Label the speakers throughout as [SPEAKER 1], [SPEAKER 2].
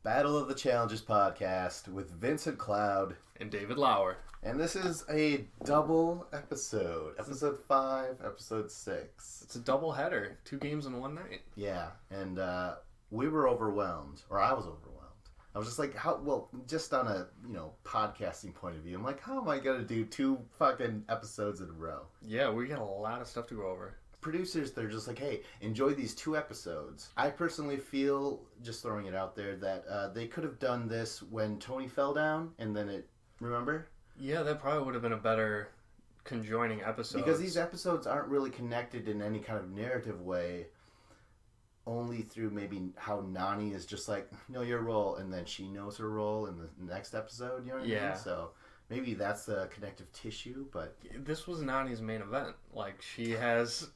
[SPEAKER 1] Battle of the Challenges podcast with Vincent Cloud
[SPEAKER 2] and David Lauer.
[SPEAKER 1] And this is a double episode. Episode 5, episode 6.
[SPEAKER 2] It's a double header. 2 games in one night.
[SPEAKER 1] Yeah, and we were overwhelmed, or I was overwhelmed. I was just like, just on a, podcasting point of view, I'm like, how am I going to do 2 fucking episodes in a row?
[SPEAKER 2] Yeah, we got a lot of stuff to go over.
[SPEAKER 1] Producers, they're just like, hey, enjoy these 2 episodes. I personally feel, just throwing it out there, that they could have done this when Tony fell down, and then remember?
[SPEAKER 2] Yeah, that probably would have been a better conjoining episode.
[SPEAKER 1] Because these episodes aren't really connected in any kind of narrative way, only through maybe how Nani is just like, know your role, and then she knows her role in the next episode, you know what I mean? So maybe that's the connective tissue, but...
[SPEAKER 2] This was Nani's main event. Like, she has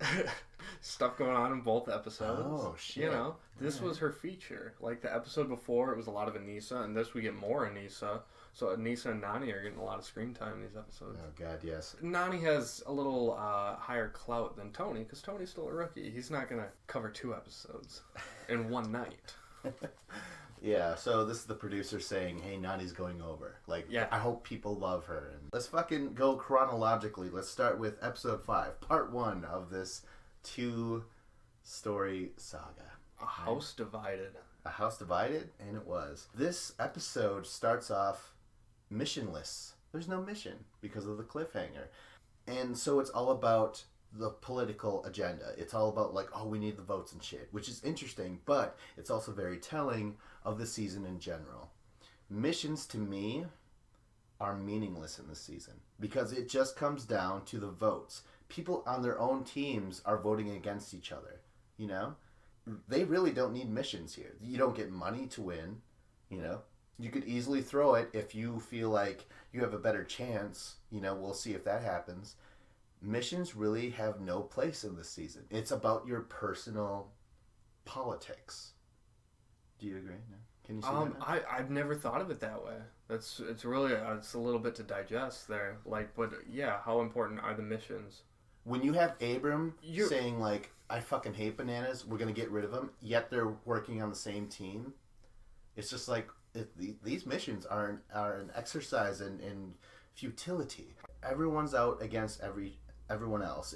[SPEAKER 2] stuff going on in both episodes.
[SPEAKER 1] Oh, shit.
[SPEAKER 2] This was her feature. Like, the episode before, it was a lot of Anissa, and this we get more Anissa. So Anissa and Nani are getting a lot of screen time in these episodes.
[SPEAKER 1] Oh, God, yes.
[SPEAKER 2] Nani has a little higher clout than Tony, because Tony's still a rookie. He's not going to cover 2 episodes in one night.
[SPEAKER 1] Yeah, so this is the producer saying, hey, Nani's going over. Like, yeah. I hope people love her. And let's fucking go chronologically. Let's start with episode 5, part 1 of this 2-story saga.
[SPEAKER 2] A house divided.
[SPEAKER 1] A house divided? And it was. This episode starts off missionless. There's no mission because of the cliffhanger. And so it's all about the political agenda. It's all about like, oh, we need the votes and shit, which is interesting, but it's also very telling of the season in general. Missions to me are meaningless in this season because it just comes down to the votes. People on their own teams are voting against each other, They really don't need missions here. You don't get money to win, You could easily throw it if you feel like you have a better chance. We'll see if that happens. Missions really have no place in this season. It's about your personal politics. Do you agree? No? Can you see that?
[SPEAKER 2] I've never thought of it that way. It's really it's a little bit to digest there. But yeah, how important are the missions?
[SPEAKER 1] When you have Abram saying like, I fucking hate bananas, we're gonna get rid of him, yet they're working on the same team. It's just like these missions are an exercise in futility. Everyone's out against everyone else.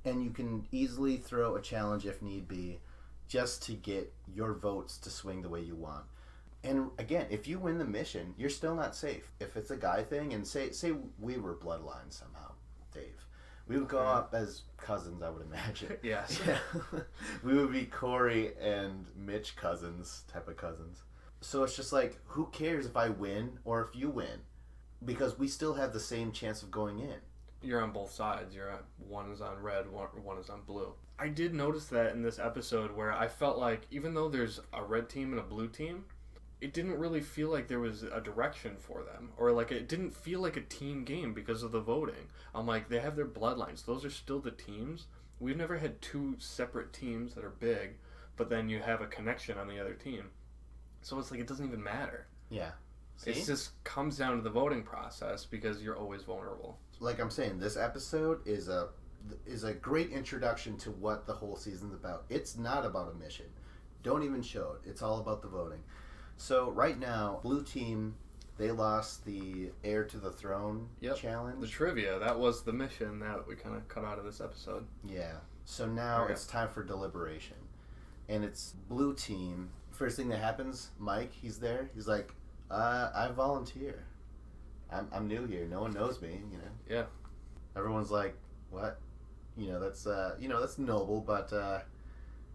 [SPEAKER 1] And you can easily throw a challenge if need be, just to get your votes to swing the way you want. And again, if you win the mission, you're still not safe. If it's a guy thing, and say we were Bloodlines somehow, Dave. We would go up as cousins, I would imagine.
[SPEAKER 2] Yes.
[SPEAKER 1] Yeah. We would be Corey and Mitch cousins, type of cousins. So it's just like, who cares if I win or if you win? Because we still have the same chance of going in.
[SPEAKER 2] You're on both sides. One is on red, one is on blue. I did notice that in this episode where I felt like even though there's a red team and a blue team, it didn't really feel like there was a direction for them. Or like it didn't feel like a team game because of the voting. I'm like, they have their bloodlines. Those are still the teams. We've never had 2 separate teams that are big, but then you have a connection on the other team. So it's like it doesn't even matter.
[SPEAKER 1] Yeah. See?
[SPEAKER 2] It just comes down to the voting process because you're always vulnerable.
[SPEAKER 1] Like I'm saying, this episode is a great introduction to what the whole season's about. It's not about a mission. Don't even show it. It's all about the voting. So right now, blue team, they lost the heir to the throne challenge.
[SPEAKER 2] The trivia, that was the mission that we kind of cut out of this episode.
[SPEAKER 1] Yeah. So now it's time for deliberation. And it's blue team. First thing that happens, Mike, he's there. He's like, I volunteer. I'm new here. No one knows me,
[SPEAKER 2] Yeah.
[SPEAKER 1] Everyone's like, what? That's noble, but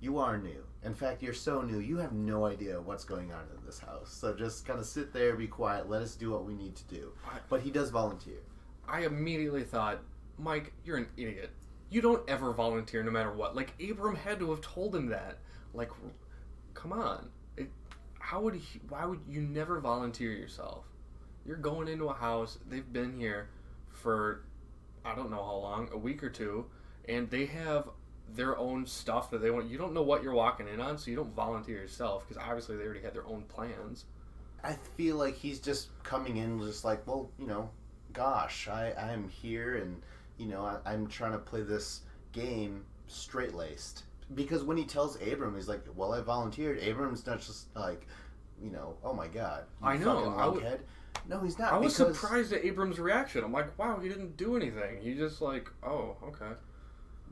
[SPEAKER 1] you are new. In fact, you're so new, you have no idea what's going on in this house. So just kind of sit there, be quiet, let us do what we need to do. But he does volunteer.
[SPEAKER 2] I immediately thought, Mike, you're an idiot. You don't ever volunteer no matter what. Like, Abram had to have told him that. Like, come on. Why would you never volunteer yourself? You're going into a house, they've been here for, I don't know how long, a week or 2, and they have their own stuff that they want. You don't know what you're walking in on, so you don't volunteer yourself, because obviously they already had their own plans.
[SPEAKER 1] I feel like he's just coming in just like, well, gosh, I'm here, and, I'm trying to play this game straight-laced. Because when he tells Abram, he's like, well, I volunteered. Abram's not just like, oh my god, you
[SPEAKER 2] I know.
[SPEAKER 1] fucking lunkhead. No, he's not.
[SPEAKER 2] I was
[SPEAKER 1] because...
[SPEAKER 2] surprised at Abrams' reaction. I'm like, wow, he didn't do anything. He just like, oh, okay.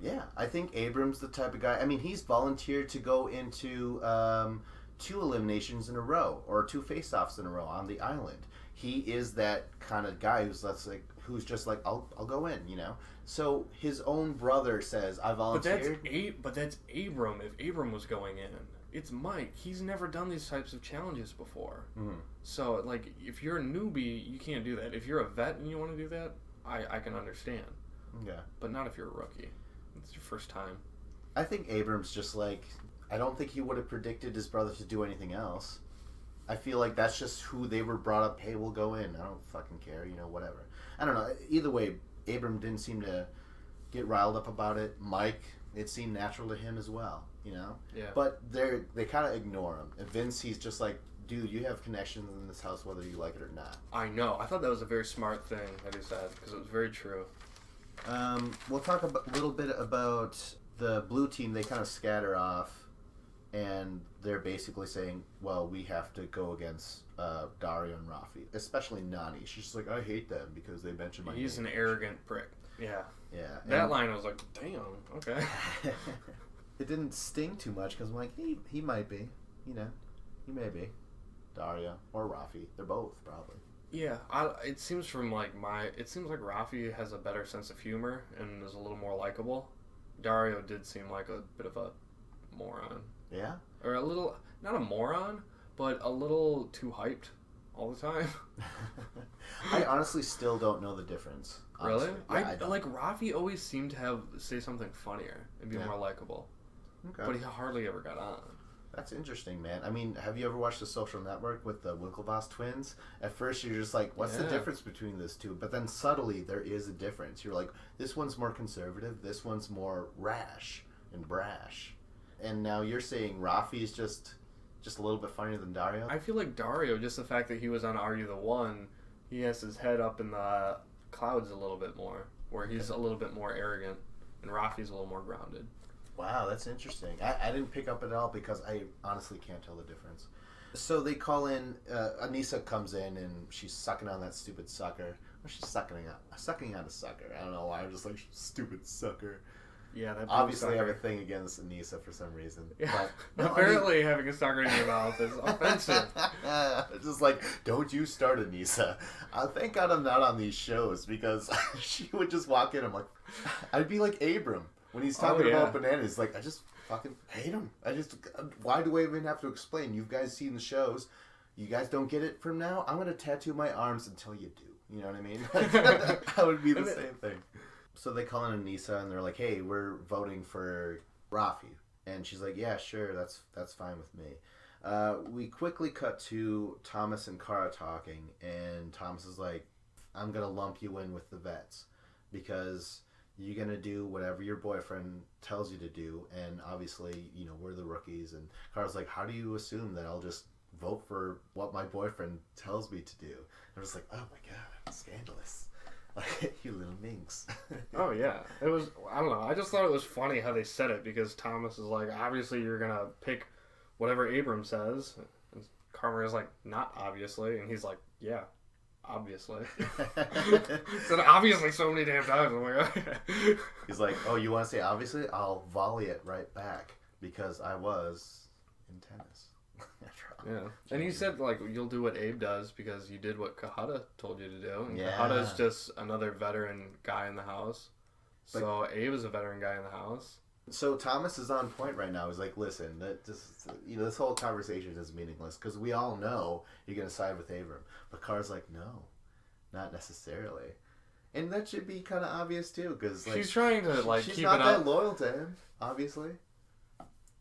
[SPEAKER 1] Yeah, I think Abrams the type of guy. I mean, he's volunteered to go into 2 eliminations in a row or 2 face-offs in a row on the island. He is that kind of guy who's just like, I'll go in, So his own brother says, I volunteered.
[SPEAKER 2] But that's Abram. If Abram was going in, it's Mike. He's never done these types of challenges before. Mm-hmm. So like, if you're a newbie, you can't do that. If you're a vet and you want to do that, I can understand.
[SPEAKER 1] Yeah.
[SPEAKER 2] But not if you're a rookie. It's your first time.
[SPEAKER 1] I think Abrams just like, I don't think he would have predicted his brother to do anything else. I feel like that's just who they were brought up. Hey, we'll go in. I don't fucking care, whatever. I don't know. Either way, Abram didn't seem to get riled up about it. Mike, it seemed natural to him as well,
[SPEAKER 2] Yeah.
[SPEAKER 1] But they kind of ignore him. And Vince, he's just like, dude, you have connections in this house whether you like it or not.
[SPEAKER 2] I know. I thought that was a very smart thing that he said because it was very true.
[SPEAKER 1] We'll talk a little bit about the blue team. They kind of scatter off. And they're basically saying, well, we have to go against Dario and Rafi, especially Nani. She's just like, I hate them because they mentioned my
[SPEAKER 2] He's
[SPEAKER 1] name.
[SPEAKER 2] an arrogant prick. Yeah.
[SPEAKER 1] Yeah.
[SPEAKER 2] That line, I was like, damn, okay.
[SPEAKER 1] It didn't sting too much because I'm like, he might be. He may be. Dario or Rafi. They're both, probably.
[SPEAKER 2] Yeah. It seems like Rafi has a better sense of humor and is a little more likable. Dario did seem like a bit of a moron.
[SPEAKER 1] Yeah?
[SPEAKER 2] Or a little, not a moron, but a little too hyped all the time.
[SPEAKER 1] I honestly still don't know the difference. Honestly.
[SPEAKER 2] Really?
[SPEAKER 1] Yeah, I
[SPEAKER 2] like Rafi always seemed to say something funnier and be more likable.
[SPEAKER 1] Okay.
[SPEAKER 2] But he hardly ever got on.
[SPEAKER 1] That's interesting, man. I mean, have you ever watched The Social Network with the Winklevoss twins? At first, you're just like, what's the difference between those two? But then subtly, there is a difference. You're like, this one's more conservative, this one's more rash and brash. And now you're saying Rafi's just a little bit funnier than Dario?
[SPEAKER 2] I feel like Dario, just the fact that he was on Are You the One, he has his head up in the clouds a little bit more, where he's a little bit more arrogant, and Rafi's a little more grounded.
[SPEAKER 1] Wow, that's interesting. I didn't pick up at all because I honestly can't tell the difference. So they call in, Anissa comes in and she's sucking on that stupid sucker. Or she's sucking on a sucker. I don't know why. I'm just like, stupid sucker.
[SPEAKER 2] Yeah, that
[SPEAKER 1] obviously I have a thing against Anissa for some reason.
[SPEAKER 2] Yeah.
[SPEAKER 1] But,
[SPEAKER 2] apparently having a sucker in your mouth is offensive.
[SPEAKER 1] Just like, don't you start Anissa. Thank God I'm not on these shows because she would just walk in. I'm like, I'd be like Abram when he's talking about bananas. Like, I just fucking hate him. Why do I even have to explain? You guys seen the shows. You guys don't get it from now? I'm going to tattoo my arms until you do. You know what I mean? That would be the same thing. So they call in Anissa and they're like, hey, we're voting for Rafi. And she's like, yeah, sure, that's fine with me. We quickly cut to Thomas and Kara talking, and Thomas is like, I'm going to lump you in with the vets because you're going to do whatever your boyfriend tells you to do, and obviously, we're the rookies. And Kara's like, how do you assume that I'll just vote for what my boyfriend tells me to do? And I was like, oh my God, scandalous. You little minx.
[SPEAKER 2] Oh yeah, it was. I don't know. I just thought it was funny how they said it because Thomas is like, obviously you're gonna pick whatever Abram says. And Carmer is like, not obviously, and he's like, yeah, obviously. Said obviously so many damn times. I'm like, okay.
[SPEAKER 1] He's like, oh, you want to say obviously? I'll volley it right back because I was in tennis.
[SPEAKER 2] Yeah, and he said like you'll do what Abe does because you did what Kahada told you to do, and Kahada's just another veteran guy in the house. So Abe is a veteran guy in the house.
[SPEAKER 1] So Thomas is on point right now. He's like, listen, this whole conversation is meaningless because we all know you're gonna side with Abram. But Carr's like, no, not necessarily, and that should be kind of obvious too because like,
[SPEAKER 2] she's trying to like
[SPEAKER 1] she's
[SPEAKER 2] keep
[SPEAKER 1] not
[SPEAKER 2] it
[SPEAKER 1] that
[SPEAKER 2] up.
[SPEAKER 1] loyal to him, obviously.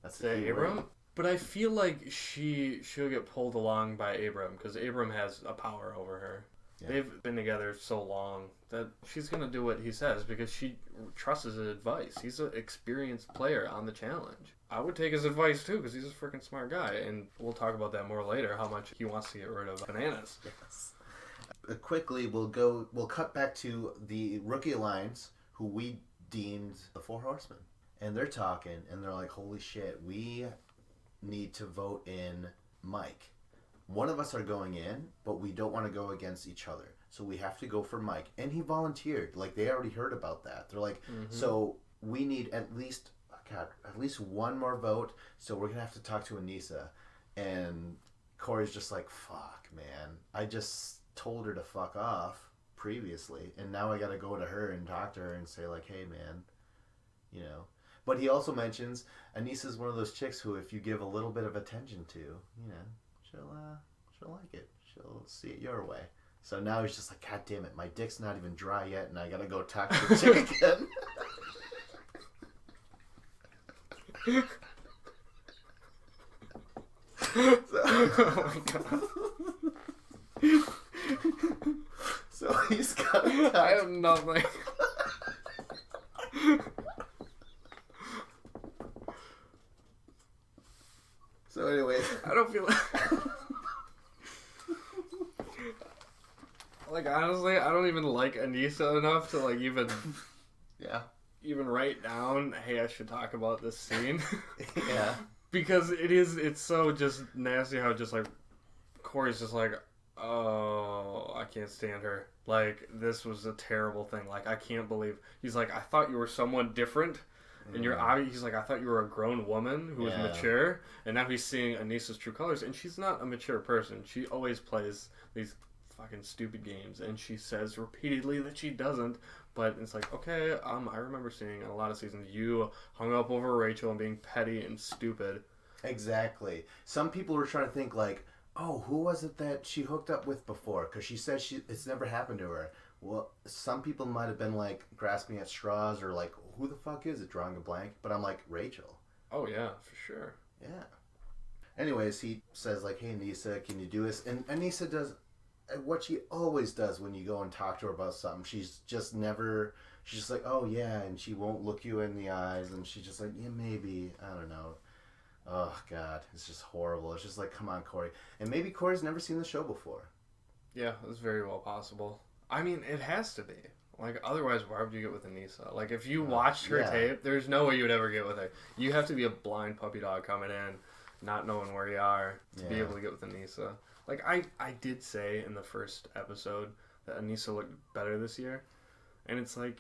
[SPEAKER 1] That's the
[SPEAKER 2] Abram. But I feel like she'll get pulled along by Abram because Abram has a power over her. Yeah. They've been together so long that she's going to do what he says because she trusts his advice. He's an experienced player on the challenge. I would take his advice too because he's a freaking smart guy. And we'll talk about that more later, how much he wants to get rid of bananas.
[SPEAKER 1] Yes. Quickly, we'll cut back to the Rookie Alliance, who we deemed the Four Horsemen. And they're talking and they're like, holy shit, we need to vote in Mike. one of us are going in, but we don't want to go against each other. So we have to go for Mike. And he volunteered. Like, they already heard about that. They're like, so we need at least one more vote. So we're going to have to talk to Anissa. And Corey's just like, fuck, man. I just told her to fuck off previously. And now I got to go to her and talk to her and say, like, hey, man, you know. But he also mentions Anissa's one of those chicks who, if you give a little bit of attention to, you know, she'll like it. She'll see it your way. So now he's just like, God damn it, my dick's not even dry yet, and I gotta go talk to the chick again.
[SPEAKER 2] Oh my god.
[SPEAKER 1] So he's got.
[SPEAKER 2] I have nothing.
[SPEAKER 1] So anyway,
[SPEAKER 2] I don't feel like honestly, I don't even like Anissa enough to like even write down, hey, I should talk about this scene.
[SPEAKER 1] Yeah.
[SPEAKER 2] Because it's so just nasty how just like Corey's just like, oh, I can't stand her. Like, this was a terrible thing. Like, I can't believe. He's like, I thought you were someone different. And he's like, I thought you were a grown woman who was mature. And now he's seeing Anissa's true colors. And she's not a mature person. She always plays these fucking stupid games. And she says repeatedly that she doesn't. But it's like, okay, I remember seeing in a lot of seasons you hung up over Rachel and being petty and stupid.
[SPEAKER 1] Exactly. Some people were trying to think like, oh, who was it that she hooked up with before? Because she said it's never happened to her. Well, some people might have been like grasping at straws or like, who the fuck is it? Drawing a blank. But I'm like, Rachel.
[SPEAKER 2] Oh, yeah, for sure.
[SPEAKER 1] Yeah. Anyways, he says like, hey, Anissa, can you do this? And Anissa does what she always does when you go and talk to her about something. She's just like, oh, yeah. And she won't look you in the eyes. And she's just like, yeah, maybe. I don't know. Oh, God. It's just horrible. It's just like, come on, Corey. And maybe Corey's never seen the show before.
[SPEAKER 2] Yeah, it's very well possible. I mean, it has to be. Like, otherwise, why would you get with Anissa? Like, if you watched her tape, there's no way you would ever get with her. You have to be a blind puppy dog coming in, not knowing where you are, to be able to get with Anissa. Like, I did say in the first episode that Anissa looked better this year. And it's like,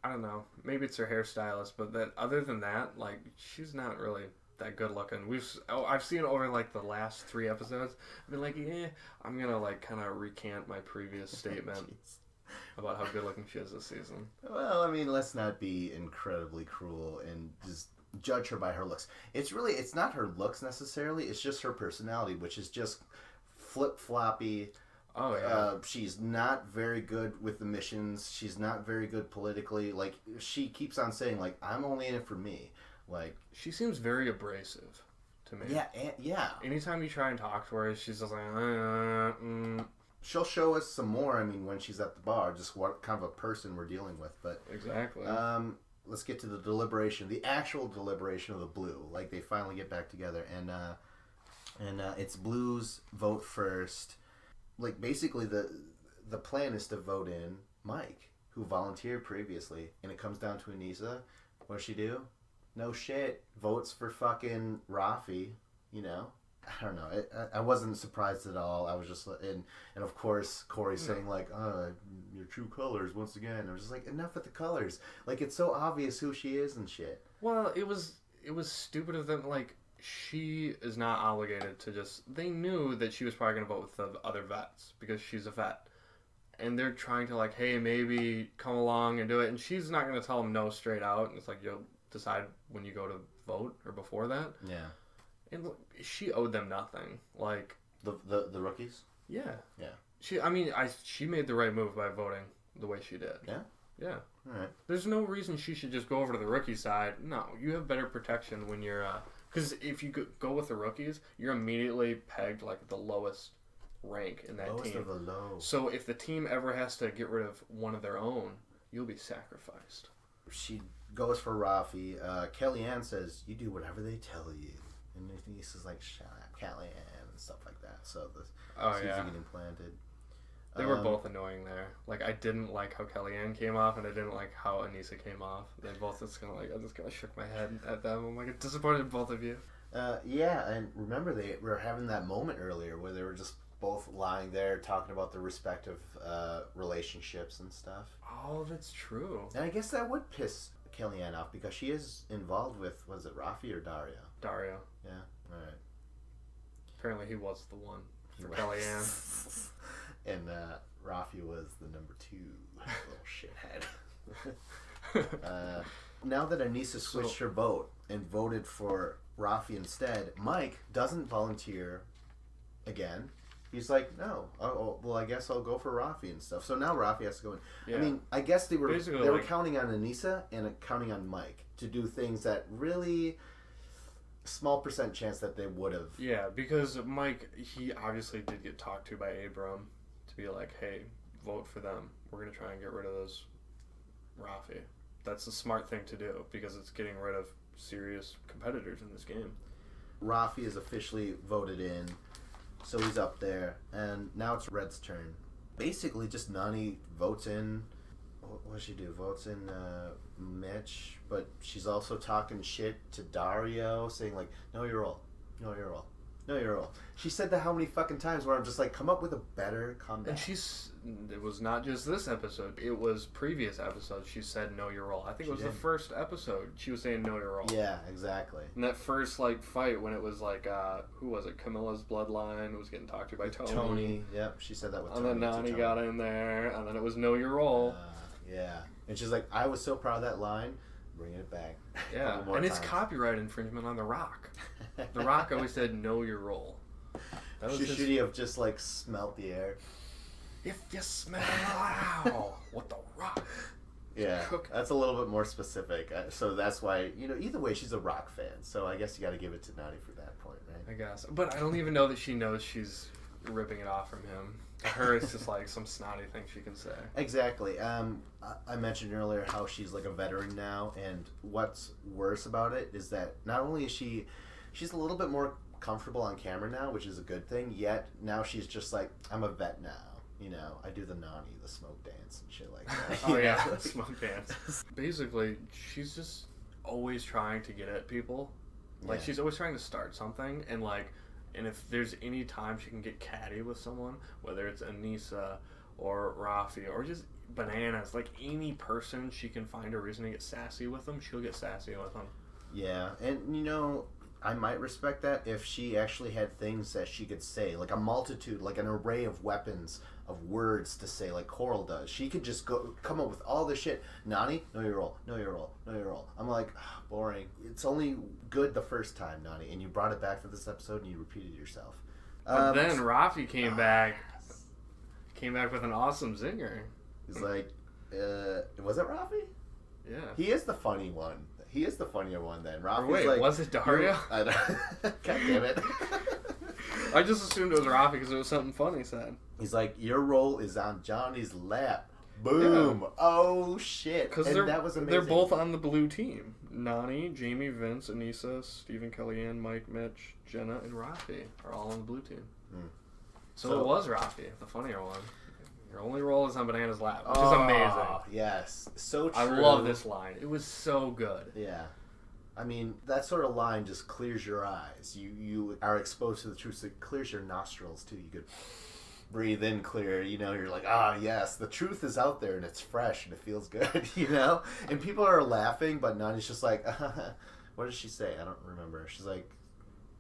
[SPEAKER 2] I don't know. Maybe it's her hairstylist, but that other than that, like, she's not really that good looking. I've seen over like the last 3 episodes. I've been like, I'm gonna like kind of recant my previous statement about how good looking she is this season.
[SPEAKER 1] Well, I mean, let's not be incredibly cruel and just judge her by her looks. It's not her looks necessarily. It's just her personality, which is just flip floppy.
[SPEAKER 2] Oh yeah.
[SPEAKER 1] She's not very good with the missions. She's not very good politically. Like, she keeps on saying like, I'm only in it for me. Like,
[SPEAKER 2] she seems very abrasive to me.
[SPEAKER 1] Yeah.
[SPEAKER 2] Anytime you try and talk to her, she's just like,
[SPEAKER 1] She'll show us some more. I mean, when she's at the bar, just what kind of a person we're dealing with. But
[SPEAKER 2] exactly.
[SPEAKER 1] Let's get to the deliberation, the actual deliberation of the Blue. Like, they finally get back together, and it's Blue's vote first. Like, basically, the plan is to vote in Mike, who volunteered previously, and it comes down to Anissa. What does she do? No shit. Votes for fucking Rafi, you know? I don't know. I wasn't surprised at all. I was just... And of course, Corey's saying, like, your true colors, once again. I was just like, enough with the colors. Like, it's so obvious who she is and shit.
[SPEAKER 2] Well, it was stupid of them. Like, she is not obligated to just... They knew that she was probably going to vote with the other vets, because she's a vet. And they're trying to, like, hey, maybe come along and do it. And she's not going to tell them no straight out. And it's like, you'll decide when you go to vote or before that.
[SPEAKER 1] Yeah.
[SPEAKER 2] And she owed them nothing. Like,
[SPEAKER 1] the rookies?
[SPEAKER 2] Yeah.
[SPEAKER 1] Yeah.
[SPEAKER 2] She made the right move by voting the way she did.
[SPEAKER 1] Yeah?
[SPEAKER 2] Yeah.
[SPEAKER 1] All right.
[SPEAKER 2] There's no reason she should just go over to the rookie side. No, you have better protection when you're... Because if you go with the rookies, you're immediately pegged, like, the lowest rank in that
[SPEAKER 1] lowest
[SPEAKER 2] team.
[SPEAKER 1] Of the low.
[SPEAKER 2] So if the team ever has to get rid of one of their own, you'll be sacrificed.
[SPEAKER 1] She goes for Rafi. Kellyanne says, you do whatever they tell you. And Denise is like, shut up, Kellyanne, and stuff like that. So the seeds are getting planted.
[SPEAKER 2] They were both annoying there. Like, I didn't like how Kellyanne came off, and I didn't like how Anissa came off. They both just kind of like, I just kind of shook my head at them. I'm like, I'm disappointed in both of you.
[SPEAKER 1] Yeah, and remember they were having that moment earlier where they were just both lying there talking about their respective relationships and stuff.
[SPEAKER 2] Oh, that's true.
[SPEAKER 1] And I guess that would piss Kellyanne off because she is involved with, was it Rafi or Dario?
[SPEAKER 2] Dario.
[SPEAKER 1] Yeah, alright.
[SPEAKER 2] Apparently he was the one
[SPEAKER 1] He
[SPEAKER 2] for
[SPEAKER 1] was.
[SPEAKER 2] Kellyanne.
[SPEAKER 1] And Rafi was the number 2 little shithead. Now that Anissa switched her vote and voted for Rafi instead, Mike doesn't volunteer again. He's like, no. Oh, well, I guess I'll go for Rafi and stuff. So now Rafi has to go in. Yeah. I mean, I guess they were counting on Anissa and counting on Mike to do things that really small percent chance that they would have.
[SPEAKER 2] Yeah, because Mike, he obviously did get talked to by Abram to be like, hey, vote for them. We're going to try and get rid of those Rafi. That's the smart thing to do because it's getting rid of serious competitors in this game.
[SPEAKER 1] Rafi is officially voted in, so he's up there, and now it's Red's turn. Basically, just Nani votes in. What does she do? Votes in Mitch, but she's also talking shit to Dario, saying like, "No, you're all. No, you're all. No, you're all." She said that how many fucking times where I'm just like, come up with a better comeback.
[SPEAKER 2] And it was not just this episode, it was previous episodes. She said, "No, you're all." I think it was the first episode. She was saying, "No, you're all."
[SPEAKER 1] Yeah, exactly.
[SPEAKER 2] And that first fight when it was like, who was it? Camilla's bloodline was getting talked to by Tony.
[SPEAKER 1] Tony, yep, she said that with
[SPEAKER 2] Tony.
[SPEAKER 1] Tony.
[SPEAKER 2] And then Nani got in there, and then it was, "No, you're all."
[SPEAKER 1] Yeah. And she's like, I was so proud of that line. Bringing it back.
[SPEAKER 2] Yeah, and it's copyright infringement on The Rock. The Rock always said, "Know your role."
[SPEAKER 1] Should he have just smelt the air?
[SPEAKER 2] If you smell what The Rock.
[SPEAKER 1] Yeah, that's a little bit more specific. So that's why, either way, she's a Rock fan. So I guess you got to give it to Nani for that point, right?
[SPEAKER 2] I guess. But I don't even know that she knows she's ripping it off from him. To her, it's just some snotty thing she can say.
[SPEAKER 1] Exactly. I mentioned earlier how she's like a veteran now, and what's worse about it is that not only is she's a little bit more comfortable on camera now, which is a good thing, yet now she's just like, I'm a vet now. I do the Nani, the smoke dance and shit like that.
[SPEAKER 2] Oh yeah, the smoke dance. Basically, she's just always trying to get at people. She's always trying to start something, and if there's any time she can get catty with someone, whether it's Anissa or Rafi or just Bananas, any person she can find a reason to get sassy with them, she'll get sassy with them.
[SPEAKER 1] Yeah, and I might respect that if she actually had things that she could say, like a multitude, like an array of weapons, of words to say, like Coral does. She could just come up with all this shit. Nani, no, you're all. No, you're all. No, you're all. I'm like, boring. It's only good the first time, Nani, and you brought it back for this episode and you repeated yourself.
[SPEAKER 2] But then Rafi came back with an awesome zinger.
[SPEAKER 1] He's like, was it Rafi?
[SPEAKER 2] Yeah.
[SPEAKER 1] He is the funny one. He is the funnier one then. Rafi's
[SPEAKER 2] wait, was it Dario?
[SPEAKER 1] I don't, God damn it.
[SPEAKER 2] I just assumed it was Rafi because it was something funny said.
[SPEAKER 1] He's like, your role is on Johnny's lap. Boom. Yeah. Oh, shit.
[SPEAKER 2] Because that was amazing. They're both on the blue team. Nani, Jamie, Vince, Anissa, Stephen, Kellyanne, Mike, Mitch, Jenna, and Rafi are all on the blue team. So it was Rafi, the funnier one. Your only role is on Banana's lap, which is amazing.
[SPEAKER 1] Yes. So true.
[SPEAKER 2] I love this line. It was so good.
[SPEAKER 1] Yeah. I mean, that sort of line just clears your eyes. You are exposed to the truth. It clears your nostrils, too. You could breathe in clear. You're like, yes, the truth is out there, and it's fresh, and it feels good, And people are laughing, but Nani's just like, what did she say? I don't remember. She's like,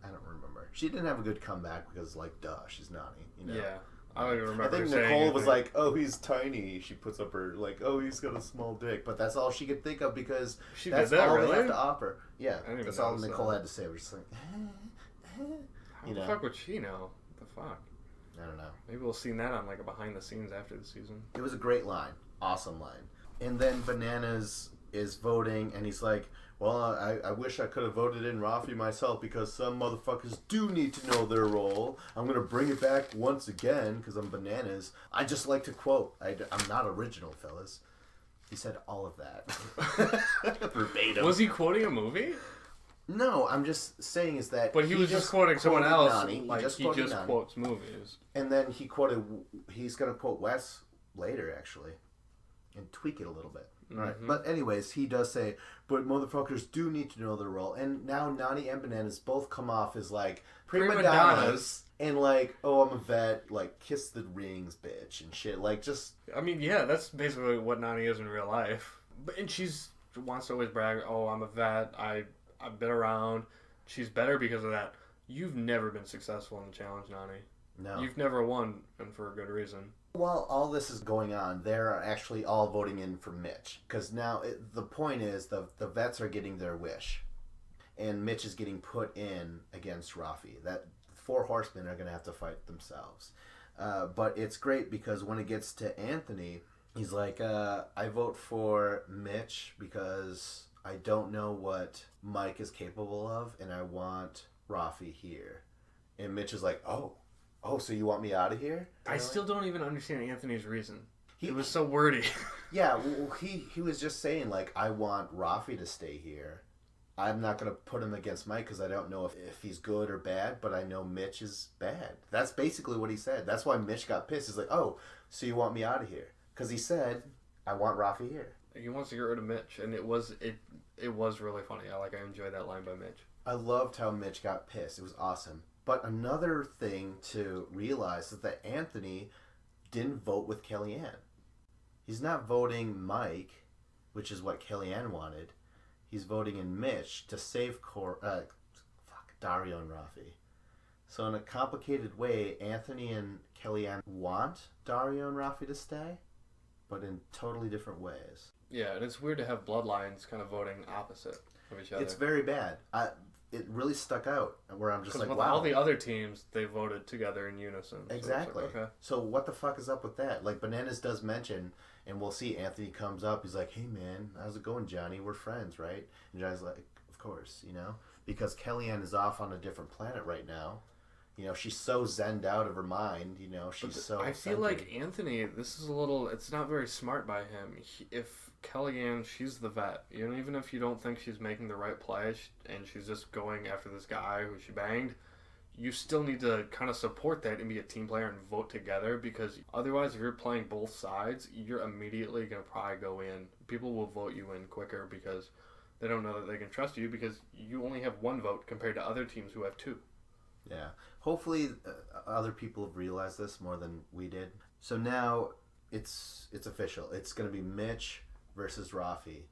[SPEAKER 1] I don't remember. She didn't have a good comeback because, duh, she's Nani,
[SPEAKER 2] Yeah. I don't even remember.
[SPEAKER 1] I think Nicole was like, "Oh, he's tiny." She puts up her "Oh, he's got a small dick," but that's all she could think of because that's all they have to offer. Yeah, that's all Nicole had to say. We're just like,
[SPEAKER 2] how the fuck would she know? What the fuck?
[SPEAKER 1] I don't know.
[SPEAKER 2] Maybe we'll see that on a behind the scenes after the season.
[SPEAKER 1] It was a great line, awesome line. And then Bananas is voting, and he's like, well, I wish I could have voted in Rafi myself because some motherfuckers do need to know their role. I'm going to bring it back once again because I'm Bananas. I just like to quote. I'm not original, fellas. He said all of that. Verbatim.
[SPEAKER 2] Was he quoting a movie?
[SPEAKER 1] No, I'm just saying is that...
[SPEAKER 2] But he was just quoting someone else.
[SPEAKER 1] Nani.
[SPEAKER 2] He just quotes movies.
[SPEAKER 1] And then he's going to quote Wes later, actually. And tweak it a little bit. Right. But anyways, he does say, but motherfuckers do need to know their role. And now Nani and Bananas both come off as like prima donnas and like, oh, I'm a vet, like kiss the rings, bitch, and shit. Like just.
[SPEAKER 2] I mean, yeah, that's basically what Nani is in real life. And she's wants to always brag, oh, I'm a vet, I've been around. She's better because of that. You've never been successful in the challenge, Nani.
[SPEAKER 1] No.
[SPEAKER 2] You've never won, and for a good reason.
[SPEAKER 1] While all this is going on, they're actually all voting in for Mitch. Because now the point is the vets are getting their wish. And Mitch is getting put in against Rafi. That 4 horsemen are going to have to fight themselves. But it's great because when it gets to Anthony, he's like, I vote for Mitch because I don't know what Mike is capable of, and I want Rafi here. And Mitch is like, oh, so you want me out of here?
[SPEAKER 2] I still don't even understand Anthony's reason. It was so wordy.
[SPEAKER 1] Yeah, well, he was just saying, like, I want Rafi to stay here. I'm not going to put him against Mike because I don't know if he's good or bad, but I know Mitch is bad. That's basically what he said. That's why Mitch got pissed. He's like, oh, so you want me out of here? Because he said, I want Rafi here.
[SPEAKER 2] He wants to get rid of Mitch, and it was really funny. I enjoyed that line by Mitch.
[SPEAKER 1] I loved how Mitch got pissed. It was awesome. But another thing to realize is that Anthony didn't vote with Kellyanne. He's not voting Mike, which is what Kellyanne wanted. He's voting in Mitch to save Dario and Rafi. So in a complicated way, Anthony and Kellyanne want Dario and Rafi to stay, but in totally different ways.
[SPEAKER 2] Yeah, and it's weird to have Bloodlines kind of voting opposite of each other.
[SPEAKER 1] It's very bad. It really stuck out where I'm just like,
[SPEAKER 2] with
[SPEAKER 1] wow.
[SPEAKER 2] all the other teams, they voted together in unison.
[SPEAKER 1] Exactly.
[SPEAKER 2] So it's like, okay.
[SPEAKER 1] So what the fuck is up with that? Like, Bananas does mention, and we'll see Anthony comes up. He's like, hey, man, how's it going, Johnny? We're friends, right? And Johnny's like, of course, because Kellyanne is off on a different planet right now. She's so zenned out of her mind. I
[SPEAKER 2] feel like Anthony, this is it's not very smart by him. If Kellyanne, she's the vet. Even if you don't think she's making the right play and she's just going after this guy who she banged, you still need to kind of support that and be a team player and vote together, because otherwise if you're playing both sides, you're immediately going to probably go in. People will vote you in quicker because they don't know that they can trust you because you only have 1 vote compared to other teams who have 2.
[SPEAKER 1] Yeah. Hopefully other people have realized this more than we did. So now it's official. It's going to be Mitch versus Rafi.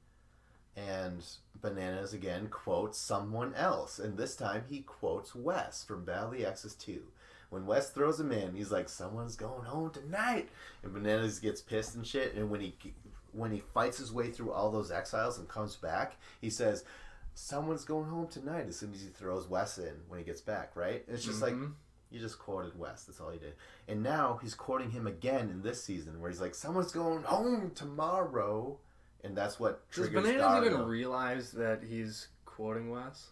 [SPEAKER 1] And Bananas again quotes someone else. And this time he quotes Wes from Battle of the Exes 2. When Wes throws him in, he's like, someone's going home tonight. And Bananas gets pissed and shit. And when he fights his way through all those exiles and comes back, he says, someone's going home tonight, as soon as he throws Wes in when he gets back, right? And it's just like, you just quoted Wes. That's all he did. And now he's quoting him again in this season where he's like, someone's going home tomorrow. And that's what triggers Dario.
[SPEAKER 2] Does Bananas even realize that he's quoting Wes?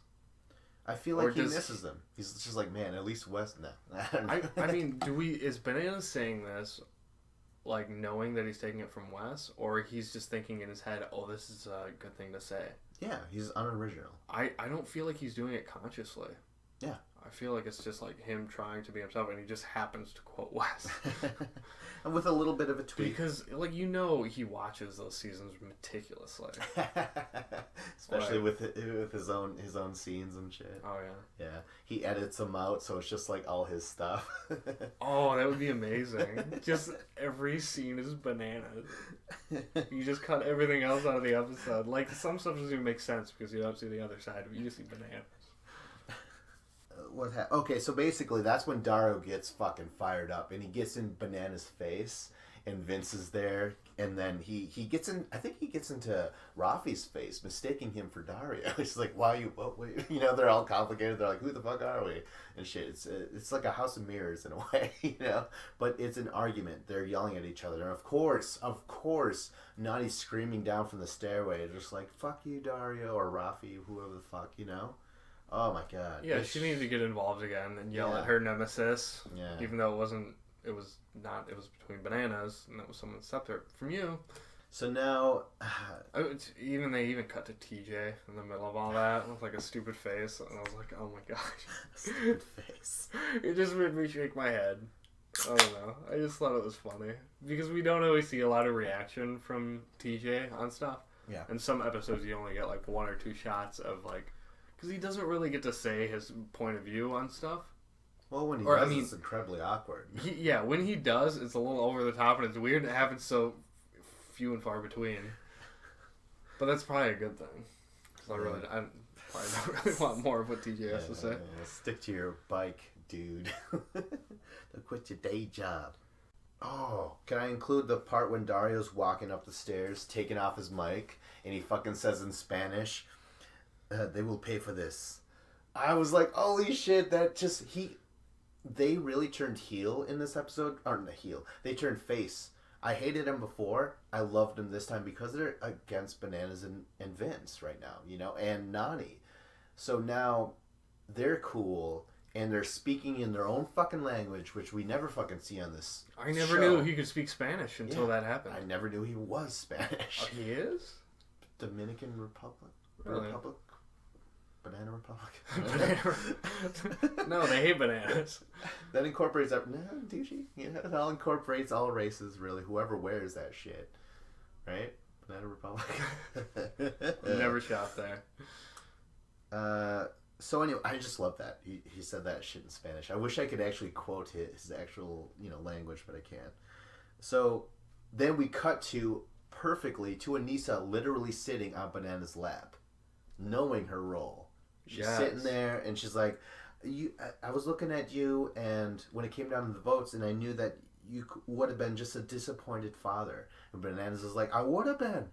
[SPEAKER 1] I feel like he misses him. He's just like, man, at least Wes... No.
[SPEAKER 2] I mean, is Bananas saying this like knowing that he's taking it from Wes, or he's just thinking in his head, oh, this is a good thing to say?
[SPEAKER 1] Yeah, he's unoriginal.
[SPEAKER 2] I don't feel like he's doing it consciously.
[SPEAKER 1] Yeah.
[SPEAKER 2] I feel like it's just like him trying to be himself, and he just happens to quote Wes.
[SPEAKER 1] And with a little bit of a tweak.
[SPEAKER 2] Because, he watches those seasons meticulously.
[SPEAKER 1] Especially with his own scenes and shit.
[SPEAKER 2] Oh, yeah.
[SPEAKER 1] Yeah. He edits them out, so it's just like all his stuff.
[SPEAKER 2] Oh, that would be amazing. Just every scene is Bananas. You just cut everything else out of the episode. Like, some stuff doesn't even make sense because you don't see the other side, but you just see Bananas.
[SPEAKER 1] Okay, so basically that's when Dario gets fucking fired up and he gets in Banana's face and Vince is there, and then he gets in, I think he gets into Rafi's face, mistaking him for Dario. He's like, wait, they're all complicated. They're like, who the fuck are we? And shit. It's like a house of mirrors in a way, but it's an argument. They're yelling at each other. And of course, Nani's screaming down from the stairway, just like, fuck you, Dario, or Rafi, whoever the fuck, Oh my god.
[SPEAKER 2] Yeah, she needed to get involved again and yell at her nemesis.
[SPEAKER 1] Yeah.
[SPEAKER 2] Even though it was between Bananas, and that was someone separate from you.
[SPEAKER 1] So now...
[SPEAKER 2] they even cut to TJ in the middle of all that with like a stupid face, and I was like, oh my gosh.
[SPEAKER 1] Stupid face.
[SPEAKER 2] It just made me shake my head. I don't know. I just thought it was funny because we don't always see a lot of reaction from TJ on stuff.
[SPEAKER 1] Yeah.
[SPEAKER 2] In some episodes, you only get like 1 or 2 shots of like, because he doesn't really get to say his point of view on stuff.
[SPEAKER 1] Well, when he does, it's incredibly awkward.
[SPEAKER 2] Yeah, when he does, it's a little over the top and it's weird. It happens so few and far between. But that's probably a good thing. Because I probably don't really want more of what TJ has to say.
[SPEAKER 1] Stick to your bike, dude. Don't quit your day job. Oh, can I include the part when Dario's walking up the stairs, taking off his mic, and he fucking says in Spanish, they will pay for this. I was like, holy shit, they really turned heel in this episode. Or not heel. They turned face. I hated him before. I loved him this time because they're against Bananas and Vince right now, you know, and Nani. So now they're cool. And they're speaking in their own fucking language, which we never fucking see on this
[SPEAKER 2] I never knew he could speak Spanish until that happened.
[SPEAKER 1] I never knew he was Spanish.
[SPEAKER 2] Oh, he is?
[SPEAKER 1] Dominican Republic?
[SPEAKER 2] Really?
[SPEAKER 1] Republic? Banana Republic?
[SPEAKER 2] No, they hate bananas.
[SPEAKER 1] That incorporates... No, douchey. Yeah, it all incorporates all races, really. Whoever wears that shit. Right? Banana Republic?
[SPEAKER 2] Never shop there.
[SPEAKER 1] So anyway, I just love that. He said that shit in Spanish. I wish I could actually quote his actual, language, but I can't. So then we cut perfectly to Anissa literally sitting on Banana's lap, knowing her role. She's sitting there and she's like, I was looking at you, and when it came down to the votes, and I knew that you would have been just a disappointed father. And Bananas is like, I would have been,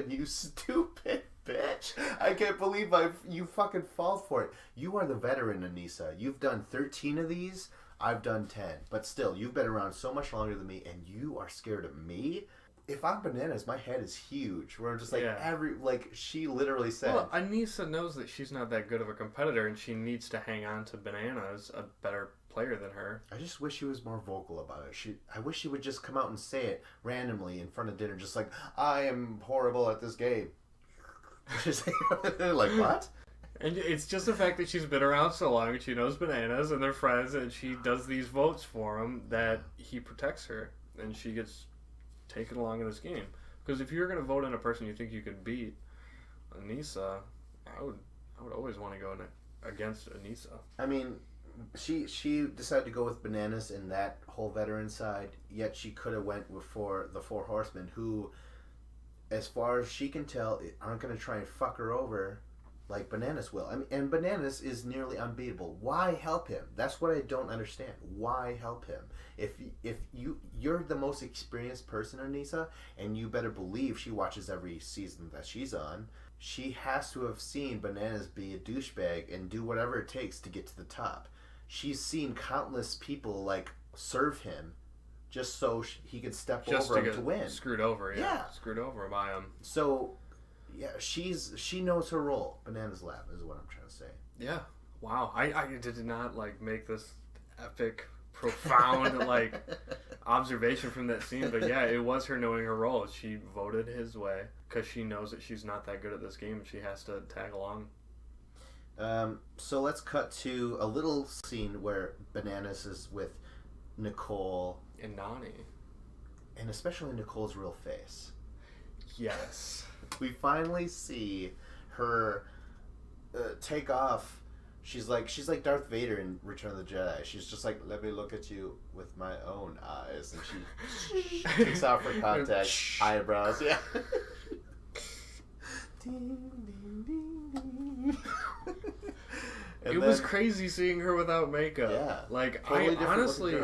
[SPEAKER 1] you stupid bitch. I can't believe you fucking fall for it. You are the veteran, Anissa. You've done 13 of these. I've done 10. But still, you've been around so much longer than me, and you are scared of me? If I'm Bananas, my head is huge. Where I'm just like, she literally said...
[SPEAKER 2] Well, Anissa knows that she's not that good of a competitor, and she needs to hang on to Bananas, a better player than her.
[SPEAKER 1] I just wish she was more vocal about it. I wish she would just come out and say it randomly in front of dinner, just like, I am horrible at this game. Like, what?
[SPEAKER 2] And it's just the fact that she's been around so long and she knows Bananas and they're friends and she does these votes for him that he protects her and she gets taken along in this game. Because if you're going to vote in a person you think you can beat, Anissa, I would always want to go against Anissa.
[SPEAKER 1] I mean, she decided to go with Bananas in that whole veteran side, yet she could have went for the Four Horsemen, who, as far as she can tell, aren't going to try and fuck her over like Bananas will. I mean, and Bananas is nearly unbeatable. Why help him? That's what I don't understand. Why help him? If you're the most experienced person, Anissa, and you better believe she watches every season that she's on, she has to have seen Bananas be a douchebag and do whatever it takes to get to the top. She's seen countless people serve him just so he could step over him to win.
[SPEAKER 2] Screwed over, screwed over by him.
[SPEAKER 1] So, yeah, she knows her role. Banana's lap is what I'm trying to say.
[SPEAKER 2] Yeah. Wow. I did not make this epic, profound observation from that scene, but yeah, it was her knowing her role. She voted his way because she knows that she's not that good at this game and she has to tag along.
[SPEAKER 1] So let's cut to a little scene where Bananas is with Nicole
[SPEAKER 2] and Nani,
[SPEAKER 1] and especially Nicole's real face.
[SPEAKER 2] Yes.
[SPEAKER 1] We finally see her take off. She's like Darth Vader in Return of the Jedi. She's just like, let me look at you with my own eyes, and she takes off her contact eyebrows. Yeah. Ding, ding, ding, ding.
[SPEAKER 2] It was crazy seeing her without makeup.
[SPEAKER 1] Yeah.
[SPEAKER 2] Totally I honestly,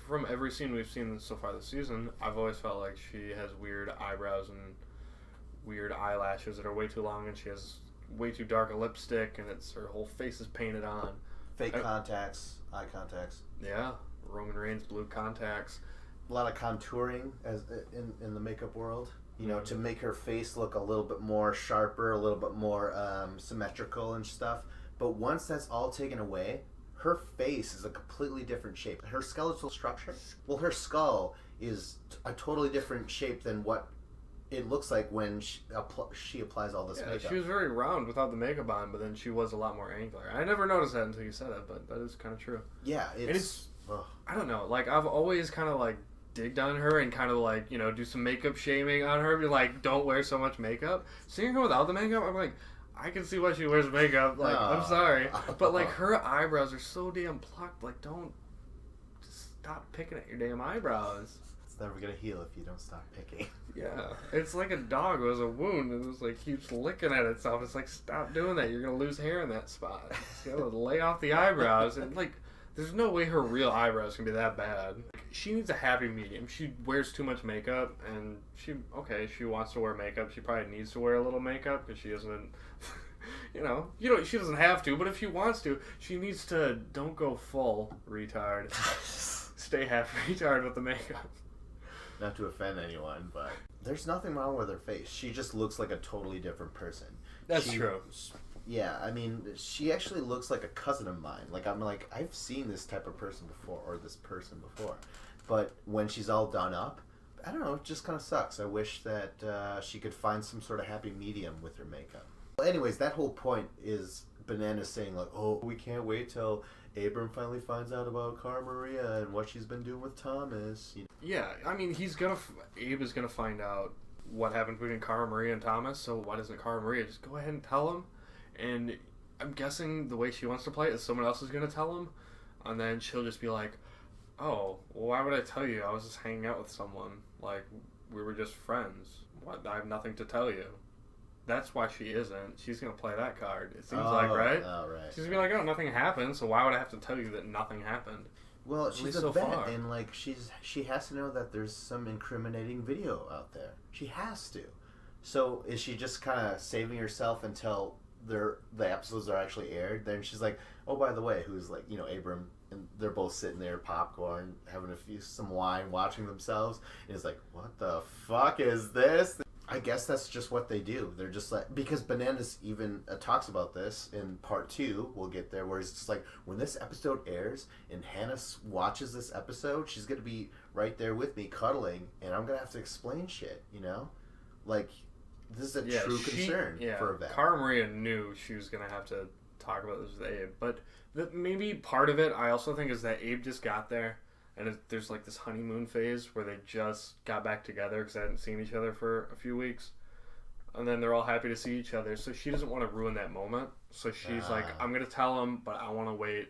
[SPEAKER 2] from every scene we've seen so far this season, I've always felt like she has weird eyebrows and weird eyelashes that are way too long, and she has way too dark a lipstick, and her whole face is painted on.
[SPEAKER 1] Fake contacts, eye contacts.
[SPEAKER 2] Yeah, Roman Reigns blue contacts.
[SPEAKER 1] A lot of contouring as in the makeup world. To make her face look a little bit more sharper, a little bit more symmetrical and stuff. But once that's all taken away, her face is a completely different shape. Her skeletal structure, her skull is a totally different shape than what it looks like when she applies all this makeup.
[SPEAKER 2] She was very round without the makeup on, but then she was a lot more angular. I never noticed that until you said it, but that is kind of true.
[SPEAKER 1] Yeah, Ugh.
[SPEAKER 2] I don't know. Like, I've always kind of like digged on her and kind of like, you know, do some makeup shaming on her. Be like, don't wear so much makeup. Seeing her without the makeup, I'm like, I can see why she wears makeup. Like, I'm sorry, but like her eyebrows are so damn plucked. Like, don't just stop picking at your damn eyebrows.
[SPEAKER 1] It's never gonna heal if you don't stop picking.
[SPEAKER 2] Yeah, it's like a dog who has a wound and it's like keeps licking at itself. It's like, stop doing that. You're gonna lose hair in that spot. You gotta lay off the eyebrows. And like, there's no way her real eyebrows can be that bad. She needs a happy medium. She wears too much makeup, and she wants to wear makeup. She probably needs to wear a little makeup because she doesn't. She doesn't have to, but if she wants to, she needs to don't go full retard. Stay half retard with the makeup.
[SPEAKER 1] Not to offend anyone, but there's nothing wrong with her face. She just looks like a totally different person.
[SPEAKER 2] That's true.
[SPEAKER 1] Yeah, I mean, she actually looks like a cousin of mine. Like, I'm like, I've seen this type of person before, or this person before. But when she's all done up, I don't know, it just kind of sucks. I wish that she could find some sort of happy medium with her makeup. Well, anyways, that whole point is Bananas saying, like, oh, we can't wait till Abram finally finds out about Cara Maria and what she's been doing with Thomas. You know?
[SPEAKER 2] Yeah, I mean, Abe is gonna find out what happened between Cara Maria and Thomas, so why doesn't Cara Maria just go ahead and tell him? And I'm guessing the way she wants to play it is someone else is gonna tell him, and then she'll just be like, oh, well, why would I tell you? I was just hanging out with someone. Like, we were just friends. What? I have nothing to tell you. That's why she isn't. She's going to play that card, it seems like, right?
[SPEAKER 1] Oh, right.
[SPEAKER 2] She's going to be like, oh, nothing happened, so why would I have to tell you that nothing happened?
[SPEAKER 1] Well, she's a vet, and, like, she has to know that there's some incriminating video out there. She has to. So, is she just kind of saving herself until the episodes are actually aired? Then she's like, oh, by the way, who's, like, Abram, and they're both sitting there, popcorn, having some wine, watching themselves, and it's like, what the fuck is this? I guess that's just what they do. They're just like, because Bananas even talks about this in part 2, we'll get there, where it's just like, when this episode airs and Hannah watches this episode, she's going to be right there with me cuddling, and I'm going to have to explain shit, Like, this is a true concern for a vet.
[SPEAKER 2] Cara Maria knew she was going to have to talk about this with Abe, but maybe part of it, I also think, is that Abe just got there. And there's like this honeymoon phase where they just got back together because they hadn't seen each other for a few weeks. And then they're all happy to see each other. So she doesn't want to ruin that moment. So she's like, I'm going to tell him, but I want to wait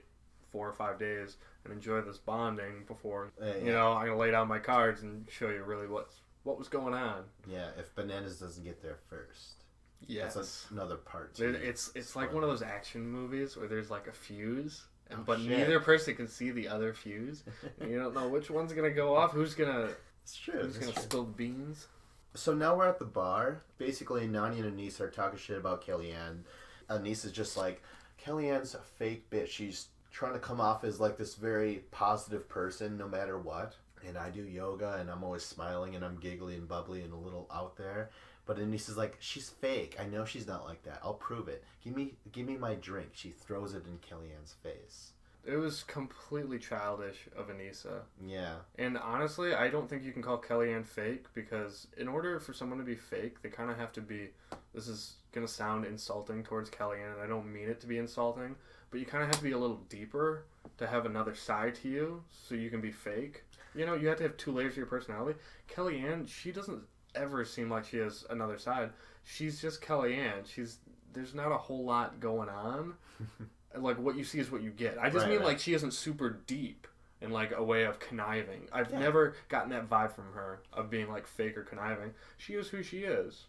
[SPEAKER 2] 4 or 5 days and enjoy this bonding before, I'm going to lay down my cards and show you really what was going on.
[SPEAKER 1] Yeah, if Bananas doesn't get there first.
[SPEAKER 2] Yes.
[SPEAKER 1] That's another part
[SPEAKER 2] too. It's like one of those action movies where there's like a fuse. But neither person can see the other fuse. And you don't know which one's going to go off. Who's going to spill the beans?
[SPEAKER 1] So now we're at the bar. Basically, Nani and Anise are talking shit about Kellyanne. Anise is just like, Kellyanne's a fake bitch. She's trying to come off as like this very positive person no matter what. And I do yoga and I'm always smiling and I'm giggly and bubbly and a little out there. But Anise is like, she's fake. I know she's not like that. I'll prove it. Give me my drink. She throws it in Kellyanne's face.
[SPEAKER 2] It was completely childish of Anissa.
[SPEAKER 1] Yeah.
[SPEAKER 2] And honestly, I don't think you can call Kellyanne fake because in order for someone to be fake, they kind of have to be, this is going to sound insulting towards Kellyanne, and I don't mean it to be insulting, but you kind of have to be a little deeper to have another side to you so you can be fake. You have to have 2 layers of your personality. Kellyanne, she doesn't ever seem like she has another side. She's just Kellyanne. There's not a whole lot going on. Like, what you see is what you get. I just mean like she isn't super deep in like a way of conniving. I've never gotten that vibe from her of being like fake or conniving. She is who she is.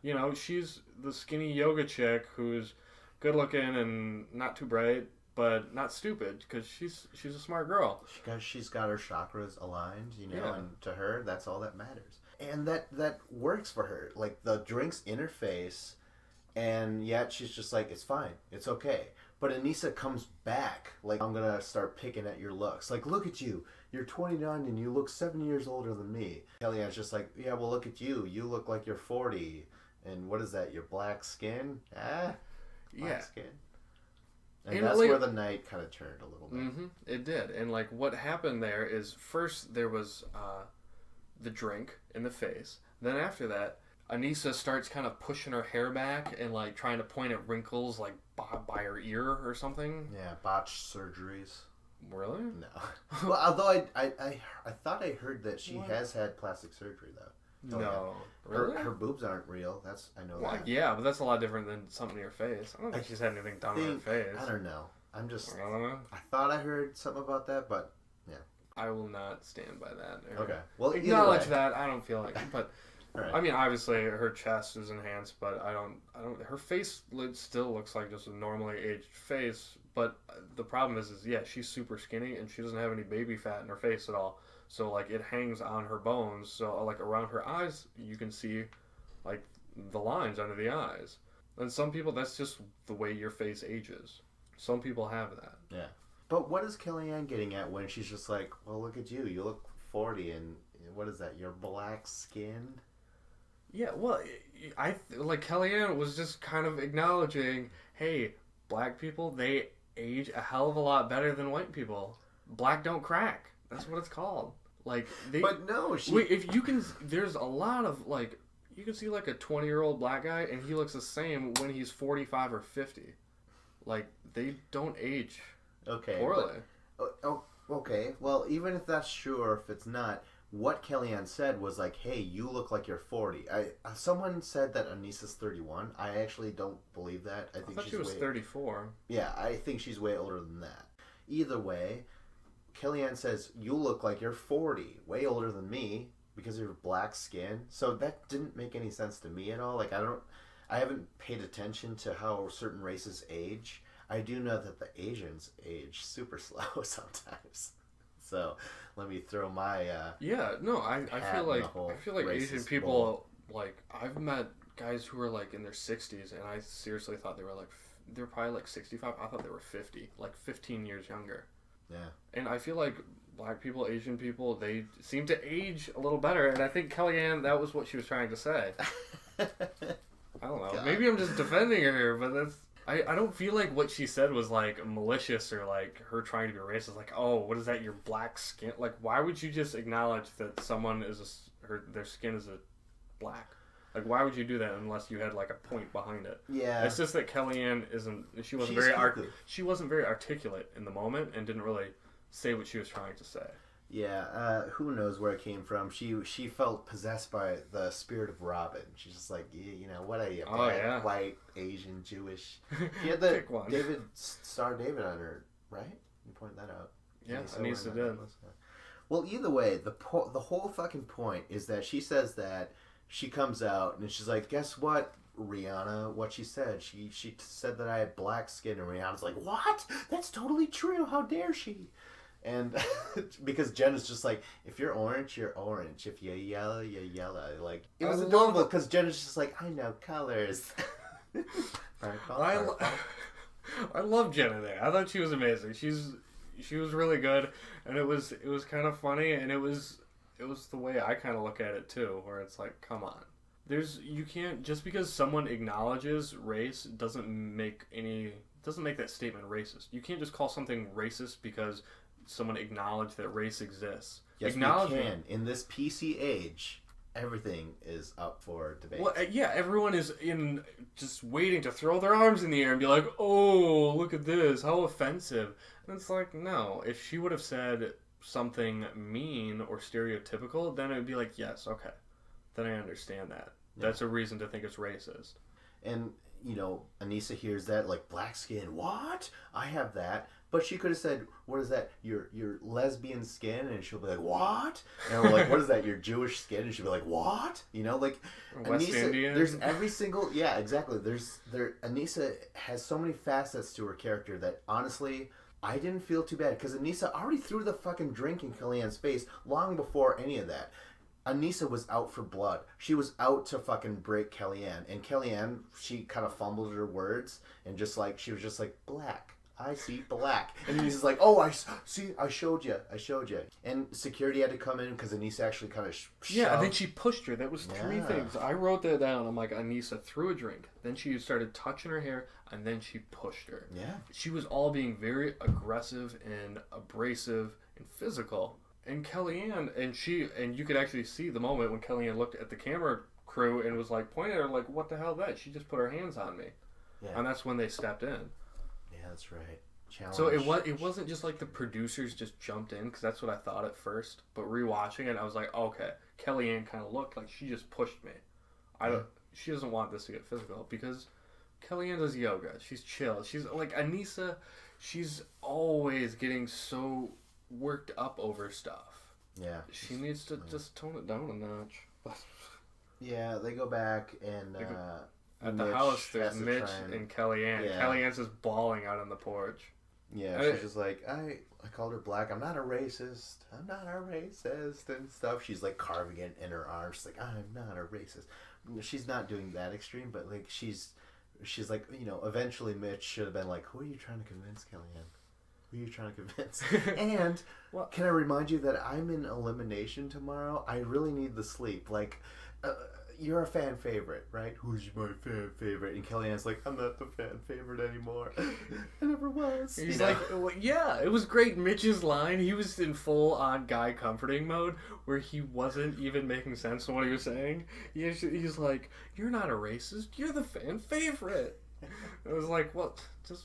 [SPEAKER 1] Yeah.
[SPEAKER 2] She's the skinny yoga chick who's good looking and not too bright, but not stupid because she's a smart girl.
[SPEAKER 1] She's got her chakras aligned, and to her that's all that matters. And that works for her. Like, the drink's in her face, and yet she's just like, it's fine. It's okay. But Anissa comes back, like, I'm going to start picking at your looks. Like, look at you. You're 29 and you look 7 years older than me. Kellyanne's just like, yeah, well, look at you. You look like you're 40. And what is that, your black skin? Black skin. And that's where the night kind of turned a little bit.
[SPEAKER 2] Mm-hmm, it did. And, like, what happened there is first there was the drink in the face. Then after that, Anissa starts kind of pushing her hair back and like trying to point at wrinkles like by her ear or something.
[SPEAKER 1] Yeah, botched surgeries.
[SPEAKER 2] Really?
[SPEAKER 1] No. Well, although I thought I heard that she has had plastic surgery though.
[SPEAKER 2] No.
[SPEAKER 1] Yeah.
[SPEAKER 2] Really?
[SPEAKER 1] Her boobs aren't real. I know
[SPEAKER 2] Well,
[SPEAKER 1] that.
[SPEAKER 2] yeah, but that's a lot different than something in her face. I don't think she's had anything done on her face.
[SPEAKER 1] I don't know. I'm just.
[SPEAKER 2] I don't know.
[SPEAKER 1] I thought I heard something about that, but yeah.
[SPEAKER 2] I will not stand by that.
[SPEAKER 1] Okay. Well,
[SPEAKER 2] acknowledge that. I don't feel like, but
[SPEAKER 1] right.
[SPEAKER 2] I mean, obviously her chest is enhanced, but I don't. Her face still looks like just a normally aged face. But the problem is yeah, she's super skinny and she doesn't have any baby fat in her face at all. So like it hangs on her bones. So like around her eyes, you can see like the lines under the eyes. And some people, that's just the way your face ages. Some people have that.
[SPEAKER 1] Yeah. But what is Kellyanne getting at when she's just like, well, look at you. You look 40 and what is that? You're black skinned?
[SPEAKER 2] Yeah, well, like Kellyanne was just kind of acknowledging, hey, black people, they age a hell of a lot better than white people. Black don't crack. That's what it's called. Like they.
[SPEAKER 1] But no,
[SPEAKER 2] wait, if you can, there's a lot of like, you can see like a 20-year-old black guy and he looks the same when he's 45 or 50. Like they don't age.
[SPEAKER 1] Okay.
[SPEAKER 2] Poorly.
[SPEAKER 1] Okay. Well, even if that's true or if it's not, what Kellyanne said was like, "Hey, you look like you're 40." Someone said that Anissa's 31. I actually don't believe that. I think
[SPEAKER 2] she was 34.
[SPEAKER 1] Yeah, I think she's way older than that. Either way, Kellyanne says you look like you're 40, way older than me because of your black skin. So that didn't make any sense to me at all. Like I haven't paid attention to how certain races age. I do know that the Asians age super slow sometimes. So let me throw my
[SPEAKER 2] I feel like Asian people, like I've met guys who are like in their 60s and I seriously thought they're probably like 65. I thought they were 50, like 15 years younger.
[SPEAKER 1] Yeah.
[SPEAKER 2] And I feel like black people, Asian people, they seem to age a little better, and I think Kellyanne, that was what she was trying to say. I don't know. God. Maybe I'm just defending her, but that's I don't feel like what she said was like malicious or like her trying to be racist. Like, oh, what is that? Your black skin? Like, why would you just acknowledge that someone is their skin is a black? Like, why would you do that unless you had like a point behind it?
[SPEAKER 1] Yeah,
[SPEAKER 2] it's just that Kellyanne she wasn't very articulate in the moment and didn't really say what she was trying to say.
[SPEAKER 1] Yeah, who knows where it came from? She felt possessed by the spirit of Robin. She's just like, you know, what are you? Black, white, Asian, Jewish. She had the Star David on her, right? You pointed that out.
[SPEAKER 2] Yeah, Anissa did.
[SPEAKER 1] Well, either way, the whole fucking point is that she says that she comes out and she's like, guess what, Rihanna? What she said? She said that I had black skin, and Rihanna's like, what? That's totally true. How dare she? And because Jen is just like, if you're orange, you're orange. If you're yellow, you're yellow. Like, it was adorable because Jen is just like, I know colors.
[SPEAKER 2] I love Jenna there. I thought she was amazing. She was really good, and it was kind of funny, and it was the way I kind of look at it too, where it's like, come on. You can't, just because someone acknowledges race doesn't make that statement racist. You can't just call something racist because someone acknowledged that race exists.
[SPEAKER 1] Yes, you can. In this PC age, everything is up for debate.
[SPEAKER 2] Well, yeah, everyone is just waiting to throw their arms in the air and be like, oh, look at this, how offensive. And it's like, no, if she would have said something mean or stereotypical, then it would be like, yes, okay, then I understand that. Yeah. That's a reason to think it's racist.
[SPEAKER 1] And, you know, Anissa hears that, like, black skin, what? I have that. But she could have said, what is that, your lesbian skin? And she'll be like, what? And we're like, what is that, your Jewish skin? And she'll be like, what? You know, like,
[SPEAKER 2] West
[SPEAKER 1] Anissa,
[SPEAKER 2] Indian?
[SPEAKER 1] There's every single, yeah, exactly. Anissa has so many facets to her character that, honestly, I didn't feel too bad. Because Anissa already threw the fucking drink in Kellyanne's face long before any of that. Anissa was out for blood. She was out to fucking break Kellyanne. And Kellyanne, she kind of fumbled her words. And just like, she was just like, black. I see black. And he's just like, oh, I showed you. And security had to come in because Anissa actually kind of
[SPEAKER 2] yeah, and then she pushed her. That was three things. I wrote that down. I'm like, Anissa threw a drink. Then she started touching her hair, and then she pushed her.
[SPEAKER 1] Yeah.
[SPEAKER 2] She was all being very aggressive and abrasive and physical. And Kellyanne, and you could actually see the moment when Kellyanne looked at the camera crew and was like, pointing at her like, what the hell is that? She just put her hands on me.
[SPEAKER 1] Yeah.
[SPEAKER 2] And that's when they stepped in.
[SPEAKER 1] Yeah, that's right. challenge.
[SPEAKER 2] So it wasn't just like the producers just jumped in, because that's what I thought at first. But rewatching it, I was like, okay, Kellyanne kind of looked like she just pushed me. She doesn't want this to get physical, because Kellyanne does yoga. She's chill. She's like Anissa. She's always getting so worked up over stuff.
[SPEAKER 1] Yeah.
[SPEAKER 2] She needs to just tone it down a notch.
[SPEAKER 1] Yeah, they go back and
[SPEAKER 2] at the house, there's Mitch and Kellyanne.
[SPEAKER 1] Yeah.
[SPEAKER 2] Kellyann's just bawling out on the porch.
[SPEAKER 1] Yeah, she's just like, I called her black. I'm not a racist. I'm not a racist and stuff. She's like carving it in her arms. She's like, I'm not a racist. She's not doing that extreme, but like she's like, you know, eventually Mitch should have been like, who are you trying to convince, Kellyanne? Who are you trying to convince? And can I remind you that I'm in elimination tomorrow? I really need the sleep. Like, you're a fan favorite, right? Who's my fan favorite? And Kellyanne's like, I'm not the fan favorite anymore. I never was.
[SPEAKER 2] He's like, well, yeah, it was great. Mitch's line, he was in full on guy comforting mode, where he wasn't even making sense to what he was saying. He's like, you're not a racist, you're the fan favorite. It was like, well, just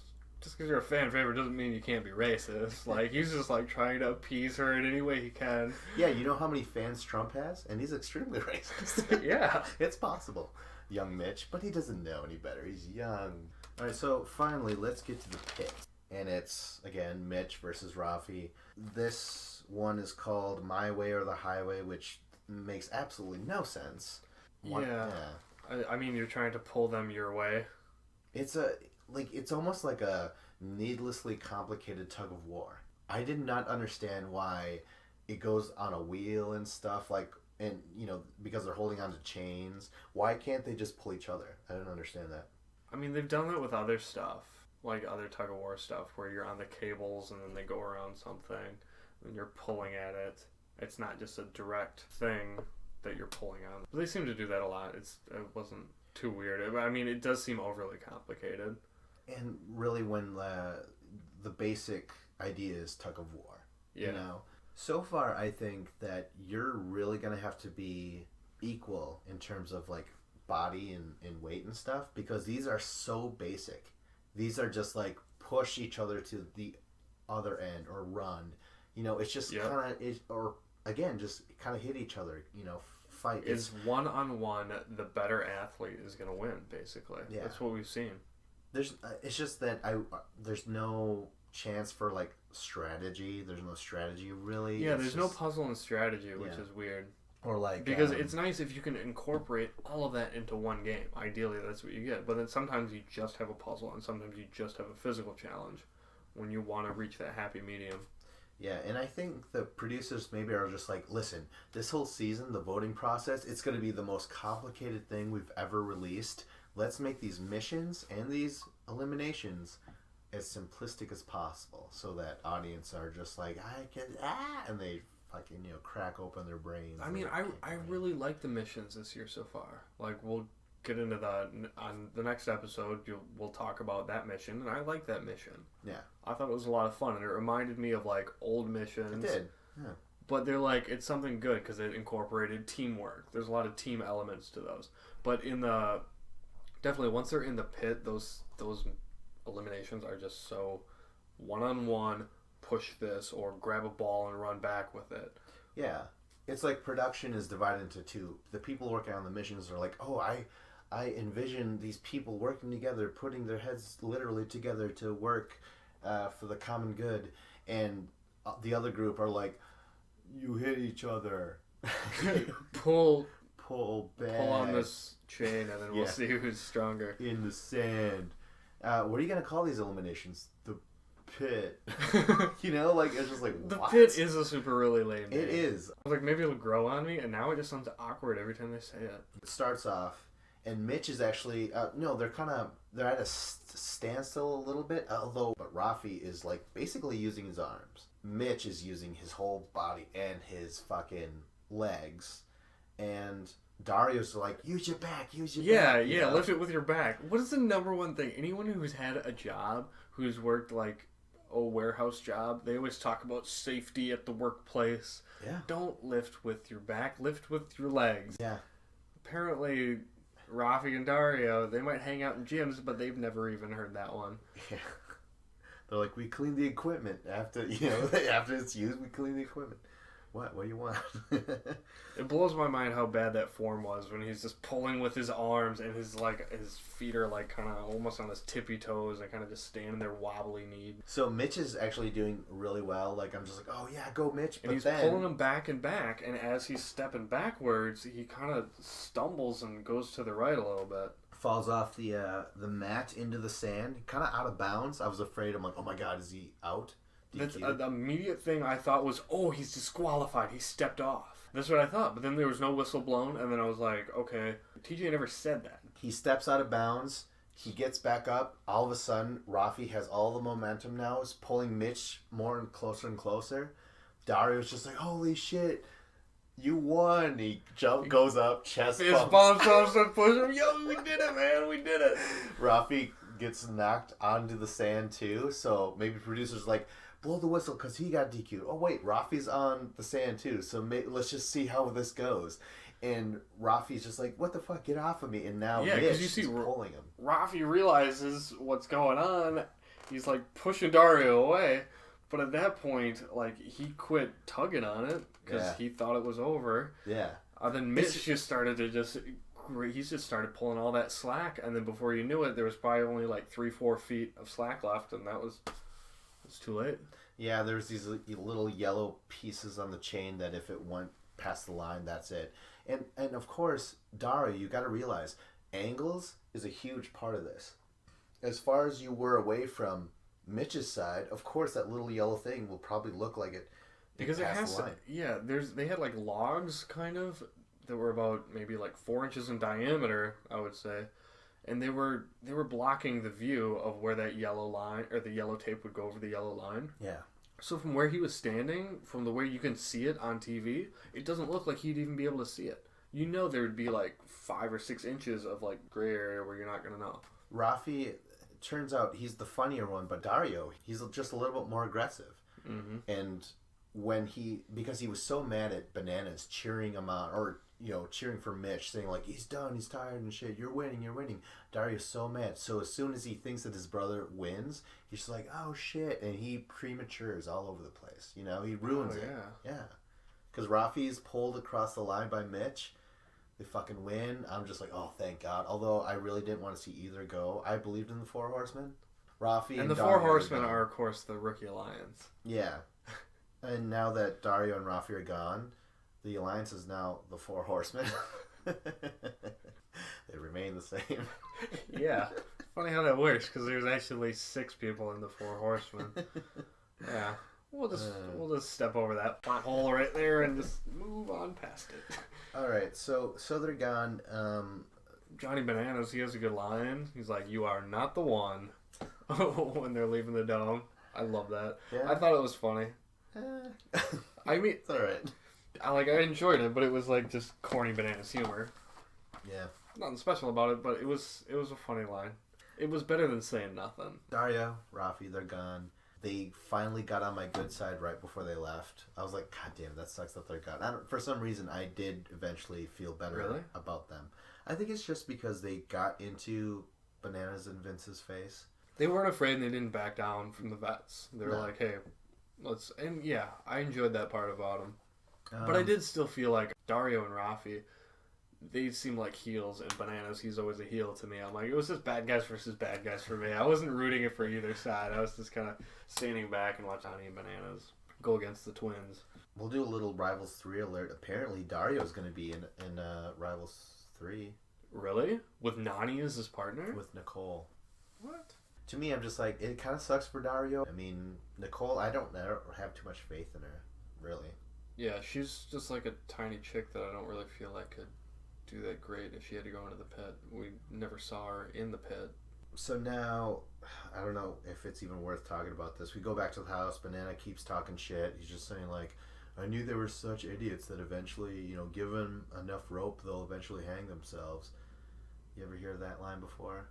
[SPEAKER 2] because you're a fan favorite doesn't mean you can't be racist. Like, he's just like trying to appease her in any way he can.
[SPEAKER 1] Yeah, you know how many fans Trump has? And he's extremely racist.
[SPEAKER 2] Yeah.
[SPEAKER 1] It's possible. Young Mitch, but he doesn't know any better. He's young. Alright, so finally, let's get to the pit. And it's, again, Mitch versus Rafi. This one is called My Way or the Highway, which makes absolutely no sense.
[SPEAKER 2] Yeah. I mean, you're trying to pull them your way.
[SPEAKER 1] It's almost like a needlessly complicated tug of war. I did not understand why it goes on a wheel and stuff, like, and, you know, because they're holding onto chains. Why can't they just pull each other? I don't understand that.
[SPEAKER 2] I mean, they've done that with other stuff, like other tug of war stuff, where you're on the cables and then they go around something and you're pulling at it. It's not just a direct thing that you're pulling on. But they seem to do that a lot. It wasn't too weird. I mean, it does seem overly complicated.
[SPEAKER 1] And really, when the basic idea is tug of war, you know? So far, I think that you're really going to have to be equal in terms of, like, body and weight and stuff, because these are so basic. These are just, like, push each other to the other end or run. You know, it's just kind of, or, again, just kind of hit each other, you know, fight.
[SPEAKER 2] It's one-on-one, the better athlete is going to win, basically. Yeah. That's what we've seen.
[SPEAKER 1] It's just that there's no chance for like strategy. There's no strategy really.
[SPEAKER 2] Yeah, there's no puzzle and strategy, which is weird.
[SPEAKER 1] Or like
[SPEAKER 2] because it's nice if you can incorporate all of that into one game. Ideally, that's what you get. But then sometimes you just have a puzzle, and sometimes you just have a physical challenge when you want to reach that happy medium.
[SPEAKER 1] Yeah, and I think the producers maybe are just like, listen, this whole season, the voting process, it's going to be the most complicated thing we've ever released. Let's make these missions and these eliminations as simplistic as possible, so that audience are just like, I can, and they fucking, you know, crack open their brains.
[SPEAKER 2] I mean, I really like the missions this year so far. Like, we'll get into that on the next episode. We'll talk about that mission, and I like that mission.
[SPEAKER 1] Yeah.
[SPEAKER 2] I thought it was a lot of fun, and it reminded me of, like, old missions.
[SPEAKER 1] It did, yeah.
[SPEAKER 2] But they're like, it's something good because it incorporated teamwork. There's a lot of team elements to those. But definitely once they're in the pit, those eliminations are just so one-on-one, push this, or grab a ball and run back with it.
[SPEAKER 1] Yeah. It's like production is divided into two. The people working on the missions are like, oh, I envision these people working together, putting their heads literally together to work for the common good. And the other group are like, you hit each other.
[SPEAKER 2] Pull
[SPEAKER 1] back.
[SPEAKER 2] Pull on this chain, and then we'll see who's stronger.
[SPEAKER 1] In the sand. What are you going to call these eliminations? The pit. You know, like, it's just like,
[SPEAKER 2] the
[SPEAKER 1] what?
[SPEAKER 2] pit is a super really lame name.
[SPEAKER 1] It is.
[SPEAKER 2] I was like, maybe it'll grow on me, and now it just sounds awkward every time they say it.
[SPEAKER 1] It starts off, and Mitch is actually, they're at a standstill a little bit, but Rafi is, like, basically using his arms. Mitch is using his whole body and his fucking legs, and Dario's like, use your back.
[SPEAKER 2] Yeah, lift it with your back. What is the number one thing? Anyone who's had a job, who's worked like a warehouse job, they always talk about safety at the workplace.
[SPEAKER 1] Yeah.
[SPEAKER 2] Don't lift with your back, lift with your legs.
[SPEAKER 1] Yeah.
[SPEAKER 2] Apparently, Rafi and Dario, they might hang out in gyms, but they've never even heard that one.
[SPEAKER 1] Yeah. They're like, we clean the equipment after after it's used. We clean the equipment. What do you want?
[SPEAKER 2] It blows my mind how bad that form was when he's just pulling with his arms and his feet are like kind of almost on his tippy toes and kind of just standing there wobbly kneed.
[SPEAKER 1] So Mitch is actually doing really well. Like I'm just like, oh yeah, go Mitch.
[SPEAKER 2] And he's pulling him back and back, and as he's stepping backwards, he kind of stumbles and goes to the right a little bit.
[SPEAKER 1] Falls off the mat into the sand, kind of out of bounds. I was afraid. I'm like, oh my god, is he out?
[SPEAKER 2] That's the immediate thing I thought was, oh, he's disqualified. He stepped off. That's what I thought. But then there was no whistle blown, and then I was like, okay. TJ never said that.
[SPEAKER 1] He steps out of bounds. He gets back up. All of a sudden, Rafi has all the momentum now. Is pulling Mitch more and closer. Dario's just like, holy shit, you won. He goes up, chest bumps,
[SPEAKER 2] and push him. Yo, we did it, man. We did it.
[SPEAKER 1] Rafi gets knocked onto the sand, too. So maybe producers like, blow the whistle because he got DQ'd. Oh, wait, Rafi's on the sand, too. So let's just see how this goes. And Rafi's just like, what the fuck? Get off of me. And now Mitch is pulling him.
[SPEAKER 2] Rafi realizes what's going on. He's, like, pushing Dario away. But at that point, like, he quit tugging on it because he thought it was over.
[SPEAKER 1] Yeah.
[SPEAKER 2] Then Mitch just started pulling all that slack. And then before you knew it, there was probably only, like, 3-4 feet of slack left. And that was... It's too late.
[SPEAKER 1] Yeah, there's these little yellow pieces on the chain that if it went past the line, that's it. And of course, Dario, you got to realize, angles is a huge part of this. As far as you were away from Mitch's side, of course, that little yellow thing will probably look like it
[SPEAKER 2] because it has to. Yeah, they had like logs kind of that were about maybe like 4 inches in diameter, I would say. And they were blocking the view of where that yellow line or the yellow tape would go over the yellow line.
[SPEAKER 1] Yeah.
[SPEAKER 2] So from where he was standing, from the way you can see it on TV, it doesn't look like he'd even be able to see it. You know there would be like 5 or 6 inches of like gray area where you're not going to know.
[SPEAKER 1] Rafi, turns out he's the funnier one, but Dario, he's just a little bit more aggressive. Mm-hmm. And because he was so mad at Bananas cheering him on, or cheering for Mitch, saying like, he's done, he's tired and shit, you're winning. Dario's so mad. So as soon as he thinks that his brother wins, he's just like, oh shit, and he prematures all over the place. He ruins it. Yeah. Because Rafi's pulled across the line by Mitch. They fucking win. I'm just like, oh, thank God. Although I really didn't want to see either go. I believed in the Four Horsemen. Rafi and
[SPEAKER 2] the
[SPEAKER 1] Dario
[SPEAKER 2] 4 Horsemen are, of course, the Rookie Alliance.
[SPEAKER 1] Yeah. And now that Dario and Rafi are gone, the Alliance is now the Four Horsemen. They remain the same.
[SPEAKER 2] Yeah. Funny how that works, because there's actually 6 people in the Four Horsemen. Yeah. We'll just step over that pothole right there and just move on past it.
[SPEAKER 1] All right, so they're gone.
[SPEAKER 2] Johnny Bananas, he has a good line. He's like, "You are not the one." When they're leaving the dome, I love that. Yeah. I thought it was funny. I mean,
[SPEAKER 1] it's all right.
[SPEAKER 2] I enjoyed it, but it was like just corny Bananas humor.
[SPEAKER 1] Yeah,
[SPEAKER 2] nothing special about it, but it was a funny line. It was better than saying nothing.
[SPEAKER 1] Dario, Rafi, they're gone. They finally got on my good side right before they left. I was like, God damn, that sucks that they're gone. For some reason, I did eventually feel better about them. I think it's just because they got into Bananas and Vince's face.
[SPEAKER 2] They weren't afraid and they didn't back down from the vets. They were like, hey, let's... And yeah, I enjoyed that part about them. But I did still feel like Dario and Rafi, they seem like heels, and Bananas, he's always a heel to me. I'm like, it was just bad guys versus bad guys for me. I wasn't rooting it for either side. I was just kind of standing back and watching Johnny and Bananas go against the twins.
[SPEAKER 1] We'll do a little Rivals 3 alert. Apparently, Dario's going to be in Rivals 3.
[SPEAKER 2] Really? With Nani as his partner?
[SPEAKER 1] With Nicole.
[SPEAKER 2] What?
[SPEAKER 1] To me, I'm just like, it kind of sucks for Dario. I mean, Nicole, I don't have too much faith in her, really.
[SPEAKER 2] Yeah, she's just like a tiny chick that I don't really feel like could do that great if she had to go into the pit. We never saw her in the pit.
[SPEAKER 1] So now, I don't know if it's even worth talking about this. We go back to the house. Banana keeps talking shit. He's just saying like, I knew they were such idiots that eventually, given enough rope, they'll eventually hang themselves. You ever hear that line before?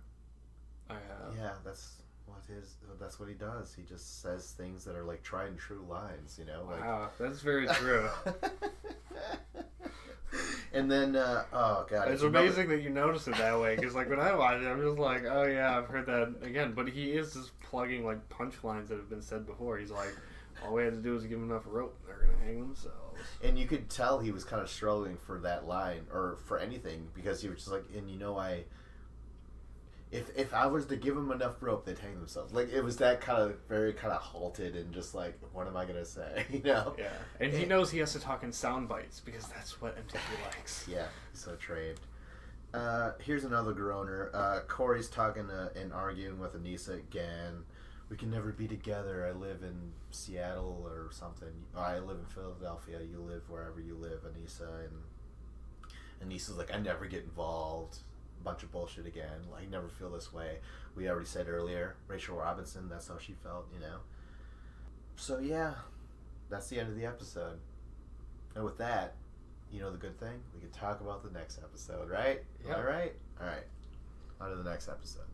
[SPEAKER 2] I have.
[SPEAKER 1] Yeah, that's what he does. He just says things that are like tried and true lines,
[SPEAKER 2] Wow, that's very true.
[SPEAKER 1] And then, oh god,
[SPEAKER 2] it's amazing that you notice it that way. Because like when I watch it, I'm just like, oh yeah, I've heard that again. But he is just plugging like punchlines that have been said before. He's like, all we had to do was give them enough rope, they're gonna hang themselves.
[SPEAKER 1] And you could tell he was kind of struggling for that line or for anything because he was just like, and if I was to give them enough rope, they'd hang themselves. Like, it was that kind of very kind of halted and just like, what am I gonna say?
[SPEAKER 2] Yeah, and he knows he has to talk in sound bites because that's what MTV likes.
[SPEAKER 1] Yeah, he's so trained. Here's another groaner. Corey's talking and arguing with Anissa again. We can never be together. I live in Seattle or something. I live in Philadelphia. You live wherever you live, Anissa. And Anissa's like, I never get involved. Bunch of bullshit again. Like, never feel this way. We already said earlier, Rachel Robinson, that's how she felt, So yeah, that's the end of the episode. And with that, the good thing? We can talk about the next episode, right?
[SPEAKER 2] Yep.
[SPEAKER 1] All right. On to the next episode.